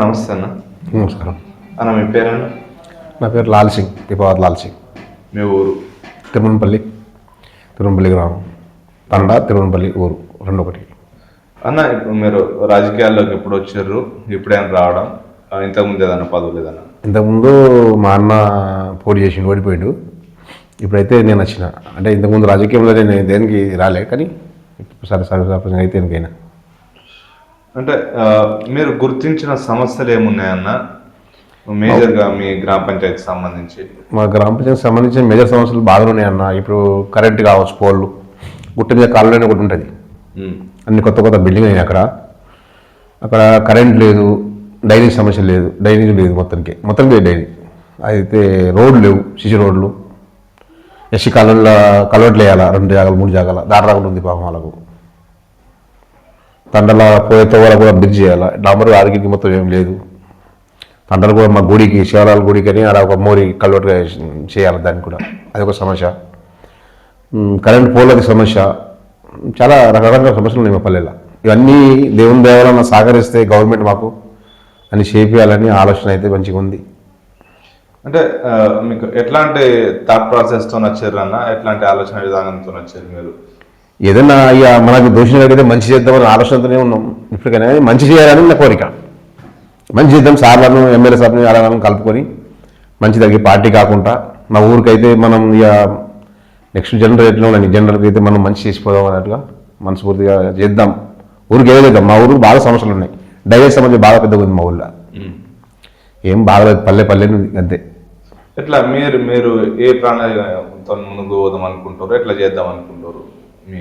నమస్తే అన్న. నమస్కారం అన్న మీ పేరన్నా? నా పేరు లాల్ సింగ్, దీపావత్ లాల్ సింగ్. మీ ఊరు? తిరుమలపల్లి గ్రామం, తండా తిరుమలపల్లి ఊరు, రెండు ఒకటి. అన్న ఇప్పుడు మీరు రాజకీయాల్లోకి ఎప్పుడు వచ్చారు? ఇప్పుడేం రావడం? ఇంతకుముందు ఏదన్నా పదవి లేదన్నా? ఇంతకుముందు మా అన్న పోటీ చేసి ఓడిపోయాడు. ఇప్పుడైతే నేను వచ్చిన, అంటే ఇంతకుముందు రాజకీయంలో నేను దేనికి రాలే, కానీ సరే సర్వసాధారణంగా అయితే దేనికైనా. అంటే మీరు గుర్తించిన సమస్యలు ఏమున్నాయన్న మేజర్గా మీ గ్రామ పంచాయతీకి సంబంధించి? మా గ్రామ పంచాయతీకి సంబంధించిన మేజర్ సమస్యలు బాగా ఉన్నాయన్న. ఇప్పుడు కరెంట్ కావచ్చు, పోళ్ళు, గుట్ట మీద కాలువనే ఒకటి ఉంటుంది, అన్ని కొత్త కొత్త బిల్డింగ్ అయినాయి. అక్కడ కరెంట్ లేదు, డ్రైనేజ్ సమస్య లేదు, డ్రైనేజ్ లేదు, మొత్తం లేదు డ్రైనేజ్. అయితే రోడ్లు లేవు, సిసి రోడ్లు. ఎస్సీ కాలంలో కలవట్లు వేయాలా, 2 జాగాలు 3 జాగాల దారి రాకుండా ఉంది పాపం వాళ్ళకు. తండల పోయేతో వాళ్ళ కూడా బ్రిడ్జ్ చేయాలా, డాంబర్ ఆరోగ్యానికి మొత్తం ఏం లేదు. తండలు కూడా మా గుడికి, శివరాల గుడికి అని అలా ఒక మోరి కల్వర్ట్గా చేయాలి, దానికి కూడా అదొక సమస్య. కరెంట్ పోలది సమస్య, చాలా రకరకాల సమస్యలు ఉన్నాయి మా పల్లెల్లో. ఇవన్నీ దేవుని దేవాలన్న సహకరిస్తే గవర్నమెంట్ మాకు అని చేపియాలని ఆలోచన అయితే మంచిగా ఉంది. అంటే మీకు ఎట్లాంటి థాట్ ప్రాసెస్తో వచ్చారు అన్న? ఎట్లాంటి ఆలోచన విధానంతో వచ్చారు మీరు? ఏదన్నా ఇక మనకు దోషులకైతే మంచి చేద్దామని ఆలోచనతోనే ఉన్నాం. ఇప్పటికైనా మంచి చేయాలని నా కోరిక. మంచి చేద్దాం, సార్లను ఎమ్మెల్యే సార్ని అలా కలుపుకొని మంచి తగ్గి పార్టీ కాకుండా మా ఊరికైతే మనం ఇక నెక్స్ట్ జనరేషన్లో జనరల్కి అయితే మనం మంచి చేసిపోదాం అన్నట్టుగా మనస్ఫూర్తిగా చేద్దాం. ఊరికి ఏదో చేద్దాం. మా ఊరికి బాగా సమస్యలు ఉన్నాయి, డ్రైనేజ్ సమస్య బాగా పెద్దగా ఉంది మా ఊళ్ళో. ఏం బాగలేదు, పల్లె అంతే. ఎట్లా మీరు ఏ ప్రణాళికతో ముందుకు పోదాం అనుకుంటారు? ఎట్లా చేద్దాం అనుకుంటారు? మీ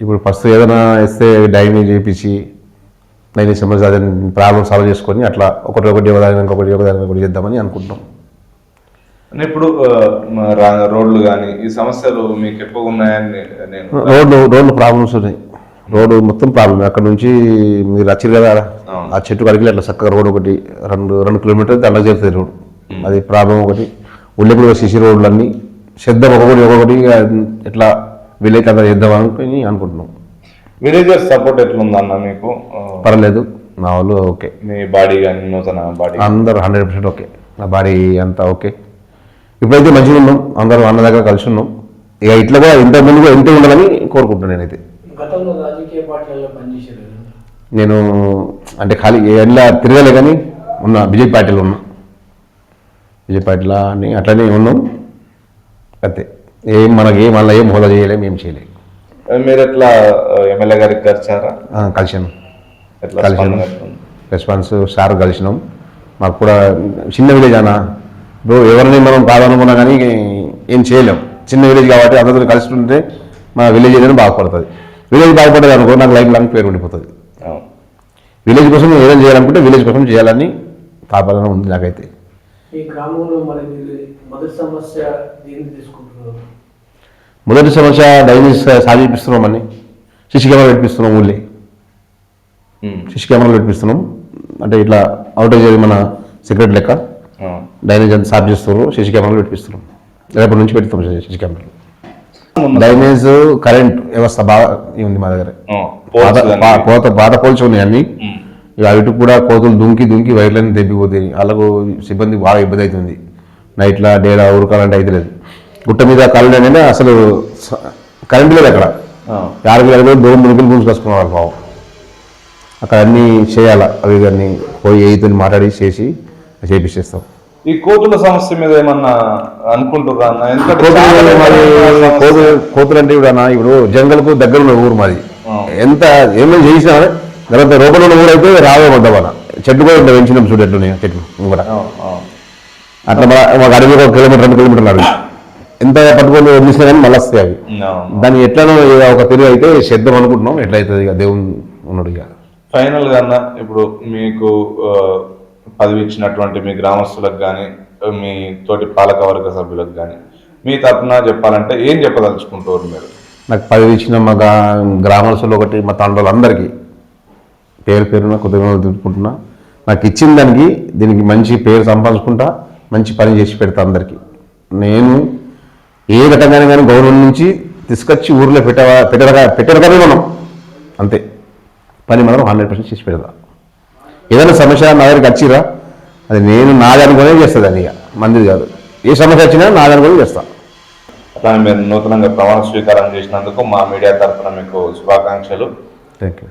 ఇప్పుడు ఫస్ట్ ఏదైనా ఇస్తే డ్రైనేజ్ చేయించి డ్రైనేజ్ సమస్య అదే ప్రాబ్లం సాల్వ్ చేసుకొని అట్లా ఒకటి ఒకటి చేద్దామని అనుకుంటున్నాం. ఇప్పుడు రోడ్లు కానీ ఈ సమస్యలు మీకు ఎక్కువ ఉన్నాయని నేను రోడ్లు ప్రాబ్లమ్స్ ఉన్నాయి. రోడ్డు మొత్తం ప్రాబ్లం. అక్కడ నుంచి మీరు వచ్చారు కదా, ఆ చెట్టు కడిగి అట్లా చక్కగా రోడ్ ఒకటి 2 కిలోమీటర్లు అలా చేరుతుంది రోడ్. అది ప్రాబ్లం ఒకటి. ఉల్లిపూడి సిసి రోడ్లు అన్నీ చేద్దాం, ఒక్కొక్కటి ఎట్లా విలేజ్ అలా చేద్దాం అనుకుంటున్నాం. విలేజర్స్ సపోర్ట్ ఎట్లుందన్న మీకు? పర్లేదు, మా వాళ్ళు ఓకే. మీ బాడీ కానీ నూతన బాడీ అందరూ 100% ఓకే. నా బాడీ అంతా ఓకే. ఇప్పుడైతే మంచిగా ఉన్నాం, అందరూ అన్న దగ్గర కలిసి ఉన్నాం. ఇక ఇట్లా కూడా ఇంతకుముందు కూడా ఇంతే ఉండాలని కోరుకుంటున్నాను నేనైతే. నేను అంటే ఖాళీ ఎలా తిరగలే, కానీ ఉన్నా బీజేపీ పార్టీలో ఉన్నా. బీజేపీ పార్టీలో అని అట్లనే ఉన్నాం అంతే. మనకి మళ్ళీ ఏం హోదా చేయలేము, ఏం చేయలేము. మీరు ఎట్లా ఎమ్మెల్యే గారికి కలిసాను రెస్పాన్స్ సార్ కలిసినాం. మాకు కూడా చిన్న విలేజ్ అన్న, ఇప్పుడు ఎవరిని మనం కాదనుకున్నా కానీ ఏం చేయలేం. చిన్న విలేజ్ కాబట్టి అందరితో కలిసి ఉంటే మా విలేజ్ ఏదైనా బాగుపడుతుంది. విలేజ్ బాగుపడేది అనుకో నాకు లైఫ్ లాంగ్ పేరు ఉండిపోతుంది. విలేజ్ కోసం ఏదైనా చేయాలనుకుంటే విలేజ్ కోసం చేయాలని తాపన ఉంది నాకైతే. మొదటి సమస్య డ్రైనేజ్ సాధిపిస్తున్నామని సిసి కెమెరా పెట్టిస్తున్నాం. ఊళ్ళే సిసి కెమెరాలు పెట్టిస్తున్నాం. అంటే ఇట్లా అవుటేజ్ మన సెక్రటరీ లెక్క డ్రైనేజ్ అంతా సాఫ్ చేస్తున్నారు, సిసి కెమెరాలు పెట్టిస్తున్నాం. రేపటి నుంచి పెడతాం సిసి కెమెరాలు. డ్రైనేజ్ కరెంట్ వ్యవస్థ బాగా ఉంది మా దగ్గర. పాత పోల్చి ఉన్నాయి అన్ని. అటు కూడా కోతులు దుంకి వైర్లన్నీ తెప్పిపోతాయి. వాళ్ళకు సిబ్బంది బాగా ఇబ్బంది అవుతుంది. నైట్లా డేలా ఉరకాలంటే అయితే లేదు. గుట్ట మీద కరెంట్ అనేది అసలు కరెంట్ లేదు అక్కడ. 50 కిలోమీటర్లు దూరం మునుగులు పూసుకొసుకున్నారు పావు. అక్కడ అన్నీ చేయాలా, అవి అన్నీ పోయి ఏయితో మాట్లాడి చేపిస్తాం. ఈ కోతుల సమస్య మీద ఏమన్నా అనుకుంటున్నా? కోతులు అంటే ఇప్పుడు జంగల్కు దగ్గర ఉన్న ఊరు మాది. ఎంత ఏమైనా చేసినా తర్వాత రోడ్డు ఉన్న ఊరు అయితే రావే పడ్డామన్న. చెట్టు కూడా ఉంటాయి, పెంచినాం చూడు ఎట్లున్నాయి చెట్లు కూడా. అట్లా మాకు అడవి 1 కిలోమీటర్ 2 కిలోమీటర్లు అడవి. ఎంత పట్టుకొని వదిలిసినా కానీ మళ్ళీ వస్తాయి అవి. దాన్ని ఎట్లనో ఒక తిరుగు అయితే చేద్దాం అనుకుంటున్నాం. ఎట్లయితుంది ఇక దేవుని ఉన్నాడు. ఇక ఫైనల్గా అన్న, ఇప్పుడు మీకు పదవి ఇచ్చినటువంటి మీ గ్రామస్తులకు కానీ మీ తోటి పాలకవర్గ సభ్యులకు కానీ మీ తరఫున చెప్పాలంటే ఏం చెప్పదలుచుకుంటారు మీరు? నాకు పదవి ఇచ్చిన మా గ్రామస్తులు ఒకటి, మా తండ్రులు అందరికీ పేరున కృతజ్ఞతలు తెలుపుకుంటున్నా. నాకు ఇచ్చిన దానికి దీనికి మంచి పేరు సంపాదించుకుంటా, మంచి పని చేసి పెడతా అందరికీ. నేను ఏ రకంగానే కానీ గవర్నమెంట్ నుంచి తీసుకొచ్చి ఊర్లో పెట్టడగానే మనం అంతే పని మనం 100% చేసి పెడతా. ఏదైనా సమస్య నా దగ్గరికి వచ్చిరా అది నేను నాది అనుకునే చేస్తుంది అది, ఇక మందిది కాదు. ఏ సమస్య వచ్చినా నాది అనుకుని చేస్తాను. అట్లానే మీరు నూతనంగా ప్రమాణ స్వీకారం చేసినందుకు మా మీడియా తరఫున మీకు శుభాకాంక్షలు. Thank you.